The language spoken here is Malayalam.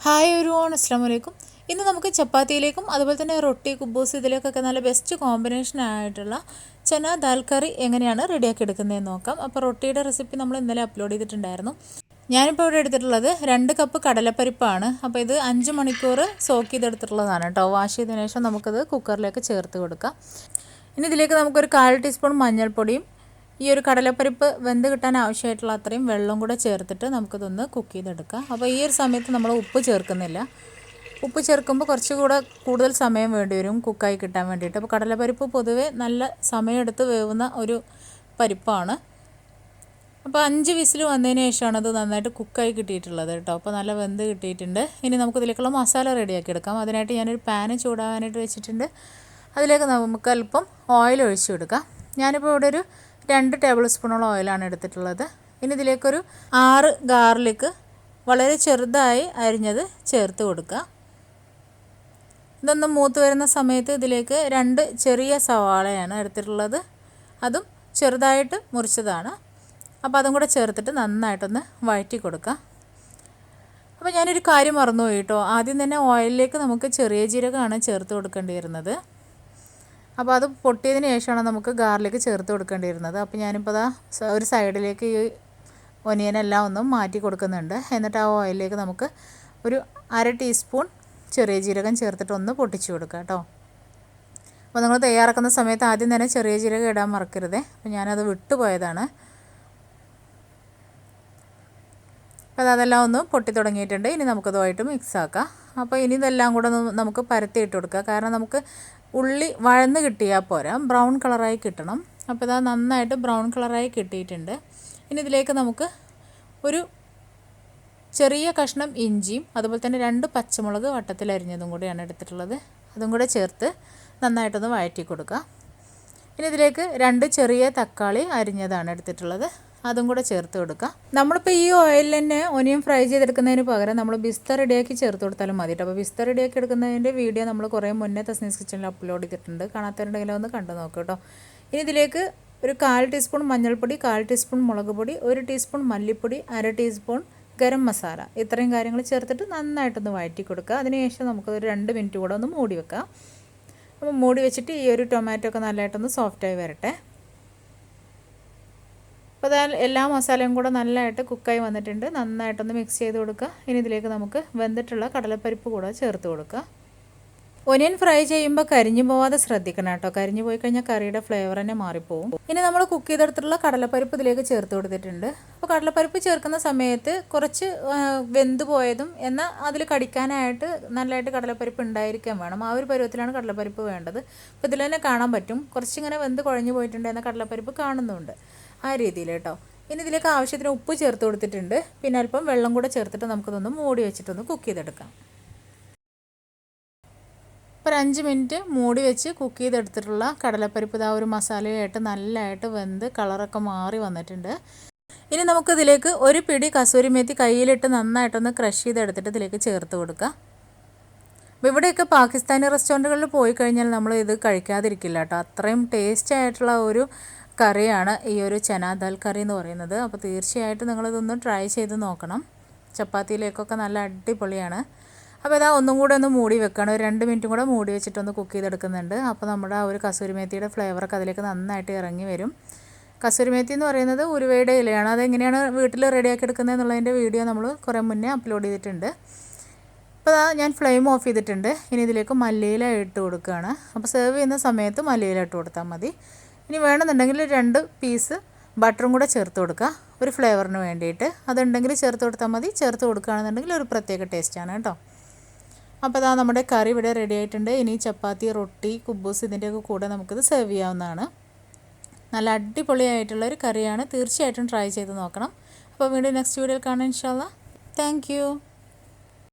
ഹായ് everyone, അസ്സലാമു അലൈക്കും. ഇന്ന് നമുക്ക് ചപ്പാത്തിയിലേക്കും അതുപോലെ തന്നെ റൊട്ടി കുബൂസ് ഇതിലേക്കൊക്കെ നല്ല ബെസ്റ്റ് കോമ്പിനേഷൻ ആയിട്ടുള്ള ചന ദാൽ കറി എങ്ങനെയാണ് റെഡിയാക്കി എടുക്കുന്നതെന്ന് നോക്കാം. അപ്പോൾ റൊട്ടിയുടെ റെസിപ്പി നമ്മൾ ഇന്നലെ അപ്ലോഡ് ചെയ്തിട്ടുണ്ടായിരുന്നു. ഞാനിപ്പോൾ ഇവിടെ എടുത്തിട്ടുള്ളത് 2 കപ്പ് കടലപ്പരിപ്പാണ്. അപ്പോൾ ഇത് 5 മണിക്കൂർ സോക്ക് ചെയ്തെടുത്തിട്ടുള്ളതാണ് കേട്ടോ. വാഷ് ചെയ്തതിനു ശേഷം നമുക്കത് കുക്കറിലേക്ക് ചേർത്ത് കൊടുക്കാം. ഇനി ഇതിലേക്ക് നമുക്കൊരു 1/4 ടീസ്പൂൺ മഞ്ഞൾപ്പൊടിയും ഈ ഒരു കടലപ്പരിപ്പ് വെന്ത് കിട്ടാൻ ആവശ്യമായിട്ടുള്ള അത്രയും വെള്ളം കൂടെ ചേർത്തിട്ട് നമുക്കിതൊന്ന് കുക്ക് ചെയ്തെടുക്കാം. അപ്പോൾ ഈ ഒരു സമയത്ത് നമ്മൾ ഉപ്പ് ചേർക്കുന്നില്ല. ഉപ്പ് ചേർക്കുമ്പോൾ കുറച്ചുകൂടെ കൂടുതൽ സമയം വേണ്ടി വരും കുക്കായി കിട്ടാൻ വേണ്ടിയിട്ട്. അപ്പോൾ കടലപ്പരിപ്പ് പൊതുവേ നല്ല സമയമെടുത്ത് വേവുന്ന ഒരു പരിപ്പാണ്. അപ്പോൾ 5 വിസിൽ വന്നതിന് ശേഷമാണ് അത് നന്നായിട്ട് കുക്കായി കിട്ടിയിട്ടുള്ളത് കേട്ടോ. അപ്പോൾ നല്ല വെന്ത് കിട്ടിയിട്ടുണ്ട്. ഇനി നമുക്കിതിലേക്കുള്ള മസാല റെഡിയാക്കി എടുക്കാം. അതിനായിട്ട് ഞാനൊരു പാന് ചൂടാകാനായിട്ട് വെച്ചിട്ടുണ്ട്. അതിലേക്ക് നമുക്ക് അല്പം ഓയിൽ ഒഴിച്ചു കൊടുക്കാം. ഞാനിപ്പോൾ ഇവിടെ ഒരു 2 ടേബിൾ സ്പൂണോളം ഓയിലാണ് എടുത്തിട്ടുള്ളത്. ഇനി ഇതിലേക്കൊരു 6 ഗാർലിക്ക് വളരെ ചെറുതായി അരിഞ്ഞത് ചേർത്ത് കൊടുക്കുക. ഇതൊന്ന് മൂത്ത് വരുന്ന സമയത്ത് ഇതിലേക്ക് 2 ചെറിയ സവാളയാണ് എടുത്തിട്ടുള്ളത്. അതും ചെറുതായിട്ട് മുറിച്ചതാണ്. അപ്പോൾ അതും കൂടെ ചേർത്തിട്ട് നന്നായിട്ടൊന്ന് വഴറ്റി കൊടുക്കുക. അപ്പോൾ ഞാനൊരു കാര്യം മറന്നുപോയി കേട്ടോ. ആദ്യം തന്നെ ഓയിലിലേക്ക് നമുക്ക് ചെറിയ ജീരകമാണ് ചേർത്ത് കൊടുക്കേണ്ടി വരുന്നത്. അപ്പോൾ അത് പൊട്ടിയതിന് ശേഷമാണ് നമുക്ക് ഗാർലിക്ക് ചേർത്ത് കൊടുക്കേണ്ടി വരുന്നത്. അപ്പോൾ ഞാനിപ്പോൾ ഒരു സൈഡിലേക്ക് ഈ ഒനിയനെല്ലാം ഒന്ന് മാറ്റി കൊടുക്കുന്നുണ്ട്. എന്നിട്ട് ആ ഓയിലിലേക്ക് നമുക്ക് ഒരു 1/2 ടീസ്പൂൺ ചെറിയ ജീരകം ചേർത്തിട്ട് ഒന്ന് പൊട്ടിച്ചു കൊടുക്കുക കേട്ടോ. അപ്പോൾ നിങ്ങൾ തയ്യാറാക്കുന്ന സമയത്ത് ആദ്യം തന്നെ ചെറിയ ജീരകം ഇടാൻ മറക്കരുതേ. അപ്പോൾ ഞാനത് വിട്ടുപോയതാണ്. അപ്പോൾ അതെല്ലാം ഒന്ന് പൊട്ടി തുടങ്ങിയിട്ടുണ്ട്. ഇനി നമുക്കതുമായിട്ട് മിക്സ് ആക്കാം. അപ്പോൾ ഇനി ഇതെല്ലാം കൂടെ നമുക്ക് പരത്തി ഇട്ട് കൊടുക്കുക. കാരണം നമുക്ക് ഉള്ളി വഴന്ന് കിട്ടിയാൽ പോരാ, ബ്രൗൺ കളറായി കിട്ടണം. അപ്പോൾ ഇതാ നന്നായിട്ട് ബ്രൗൺ കളറായി കിട്ടിയിട്ടുണ്ട്. ഇനി ഇതിലേക്ക് നമുക്ക് ഒരു ചെറിയ കഷ്ണം ഇഞ്ചിയും അതുപോലെ തന്നെ 2 പച്ചമുളക് വട്ടത്തിൽ അരിഞ്ഞതും കൂടിയാണ് എടുത്തിട്ടുള്ളത്. അതും കൂടെ ചേർത്ത് നന്നായിട്ടൊന്ന് വഴറ്റി കൊടുക്കുക. ഇനി ഇതിലേക്ക് 2 ചെറിയ തക്കാളി അരിഞ്ഞതാണ് എടുത്തിട്ടുള്ളത്. അതും കൂടെ ചേർത്ത് കൊടുക്കുക. നമ്മളിപ്പോൾ ഈ ഓയിലിൽ തന്നെ ഒനിയൻ ഫ്രൈ ചെയ്തെടുക്കുന്നതിന് പകരം നമ്മൾ ബിസ്ത റെഡിയാക്കി ചേർത്ത് കൊടുത്താലും മതി. അപ്പോൾ ബിസ്ത റെഡിയാക്കി എടുക്കുന്നതിൻ്റെ വീഡിയോ നമ്മൾ കുറേ മുന്നേ തസ്നീസ് കിച്ചണിൽ അപ്ലോഡ് ചെയ്തിട്ടുണ്ട്. കാണാത്തവരുണ്ടെങ്കിൽ ഒന്ന് കണ്ടു നോക്കുക കേട്ടോ. ഇനി ഇതിലേക്ക് ഒരു 1/4 ടീസ്പൂൺ മഞ്ഞൾപ്പൊടി, 1/4 ടീസ്പൂൺ മുളക് പൊടി, 1 ടീസ്പൂൺ മല്ലിപ്പൊടി, 1/2 ടീസ്പൂൺ ഗരം മസാല, ഇത്രയും കാര്യങ്ങൾ ചേർത്തിട്ട് നന്നായിട്ടൊന്ന് വഴറ്റി കൊടുക്കുക. അതിനുശേഷം നമുക്കൊരു 2 മിനിറ്റ് കൂടെ ഒന്ന് മൂടി വെക്കാം. അപ്പോൾ മൂടി വെച്ചിട്ട് ഈ ഒരു ടൊമാറ്റോ ഒക്കെ നല്ലതായിട്ടൊന്ന് സോഫ്റ്റായി വരട്ടെ. അപ്പോൾ എല്ലാ മസാലയും കൂടെ നല്ലതായിട്ട് കുക്കായി വന്നിട്ടുണ്ട്. നന്നായിട്ടൊന്ന് മിക്സ് ചെയ്ത് കൊടുക്കുക. ഇനി ഇതിലേക്ക് നമുക്ക് വെന്തിട്ടുള്ള കടലപ്പരിപ്പ് കൂടെ ചേർത്ത് കൊടുക്കുക. ഒനിയൻ ഫ്രൈ ചെയ്യുമ്പോൾ കരിഞ്ഞു പോവാതെ ശ്രദ്ധിക്കണം കേട്ടോ. കരിഞ്ഞു പോയി കഴിഞ്ഞാൽ കറിയുടെ ഫ്ലേവർ തന്നെ മാറിപ്പോവും. ഇനി നമ്മൾ കുക്ക് ചെയ്തെടുത്തിട്ടുള്ള കടലപ്പരിപ്പ് ഇതിലേക്ക് ചേർത്ത് കൊടുത്തിട്ടുണ്ട്. അപ്പോൾ കടലപ്പരിപ്പ് ചേർക്കുന്ന സമയത്ത് കുറച്ച് വെന്ത് പോയതും എന്നാൽ അതിൽ കടിക്കാനായിട്ട് നല്ലതായിട്ട് കടലപ്പരിപ്പ് ഉണ്ടായിരിക്കാൻ വേണം. ആ ഒരു പരുവത്തിലാണ് കടലപ്പരിപ്പ് വേണ്ടത്. അപ്പോൾ ഇതിൽ തന്നെ കാണാൻ പറ്റും കുറച്ചിങ്ങനെ വെന്ത് കുഴഞ്ഞു പോയിട്ടുണ്ട് എന്ന കടലപ്പരിപ്പ് കാണുന്നുണ്ട്. ആ രീതിയിൽ കേട്ടോ. ഇനി ഇതിലേക്ക് ആവശ്യത്തിന് ഉപ്പ് ചേർത്ത് കൊടുത്തിട്ടുണ്ട്. പിന്നെ അല്പം വെള്ളം കൂടെ ചേർത്തിട്ട് നമുക്കിതൊന്ന് മൂടി വെച്ചിട്ടൊന്ന് കുക്ക് ചെയ്തെടുക്കാം. ഒരു 5 മിനിറ്റ് മൂടി വെച്ച് കുക്ക് ചെയ്തെടുത്തിട്ടുള്ള കടലപ്പരിപ്പ് ഇതാ ഒരു മസാലയായിട്ട് നല്ലതായിട്ട് വെന്ത് കളറൊക്കെ മാറി വന്നിട്ടുണ്ട്. ഇനി നമുക്കിതിലേക്ക് ഒരു പിടി കസൂരി മേത്തി കയ്യിലിട്ട് നന്നായിട്ടൊന്ന് ക്രഷ് ചെയ്തെടുത്തിട്ട് ഇതിലേക്ക് ചേർത്ത് കൊടുക്കുക. അപ്പോൾ ഇവിടെയൊക്കെ പാകിസ്ഥാനി റെസ്റ്റോറൻറ്റുകളിൽ പോയി കഴിഞ്ഞാൽ നമ്മൾ ഇത് കഴിക്കാതിരിക്കില്ല കേട്ടോ. അത്രയും ടേസ്റ്റ് ആയിട്ടുള്ള ഒരു കറിയാണ് ഈ ഒരു ചന ദാൽ കറി എന്ന് പറയുന്നത്. അപ്പോൾ തീർച്ചയായിട്ടും നിങ്ങളിതൊന്ന് ട്രൈ ചെയ്ത് നോക്കണം. ചപ്പാത്തിയിലേക്കൊക്കെ നല്ല അടിപൊളിയാണ്. അപ്പോൾ ഇതാ ഒന്നും കൂടെ ഒന്ന് മൂടി വെക്കണം. ഒരു 2 മിനിറ്റും കൂടെ മൂടി വെച്ചിട്ടൊന്ന് കുക്ക് ചെയ്തെടുക്കുന്നുണ്ട്. അപ്പോൾ നമ്മുടെ ആ ഒരു കസൂരി മേത്തിയുടെ ഫ്ലേവറൊക്കെ അതിലേക്ക് നന്നായിട്ട് ഇറങ്ങി വരും. കസൂരി മേത്തി എന്ന് പറയുന്നത് ഉലുവയുടെ ഇലയാണ്. അതെങ്ങനെയാണ് വീട്ടിൽ റെഡിയാക്കി എടുക്കുന്നത് എന്നുള്ളതിൻ്റെ വീഡിയോ നമ്മൾ കുറേ മുന്നേ അപ്ലോഡ് ചെയ്തിട്ടുണ്ട്. അപ്പോൾ ഞാൻ ഫ്ലെയിം ഓഫ് ചെയ്തിട്ടുണ്ട്. ഇനി ഇതിലേക്ക് മല്ലിയില ഇട്ട് കൊടുക്കുകയാണ്. അപ്പോൾ സെർവ് ചെയ്യുന്ന സമയത്ത് മല്ലിയില ഇട്ട് കൊടുത്താൽ മതി. ഇനി വേണമെന്നുണ്ടെങ്കിൽ 2 പീസ് ബട്ടറും കൂടെ ചേർത്ത് കൊടുക്കുക ഒരു ഫ്ലേവറിന് വേണ്ടിയിട്ട്. അതുണ്ടെങ്കിൽ ചേർത്ത് കൊടുത്താൽ മതി. ചേർത്ത് കൊടുക്കുകയാണെന്നുണ്ടെങ്കിൽ ഒരു പ്രത്യേക ടേസ്റ്റാണ് കേട്ടോ. അപ്പോൾ അതാ നമ്മുടെ കറി ഇവിടെ റെഡി ആയിട്ടുണ്ട്. ഇനി ചപ്പാത്തി, റൊട്ടി, കുബൂസ് ഇതിൻ്റെയൊക്കെ കൂടെ നമുക്കിത് സെർവ് ചെയ്യാവുന്നതാണ്. നല്ല അടിപൊളിയായിട്ടുള്ളൊരു കറിയാണ്. തീർച്ചയായിട്ടും ട്രൈ ചെയ്ത് നോക്കണം. അപ്പോൾ വീണ്ടും നെക്സ്റ്റ് വീഡിയോയിൽ കാണാം ഇൻഷാ അല്ലാഹ്. Thank you.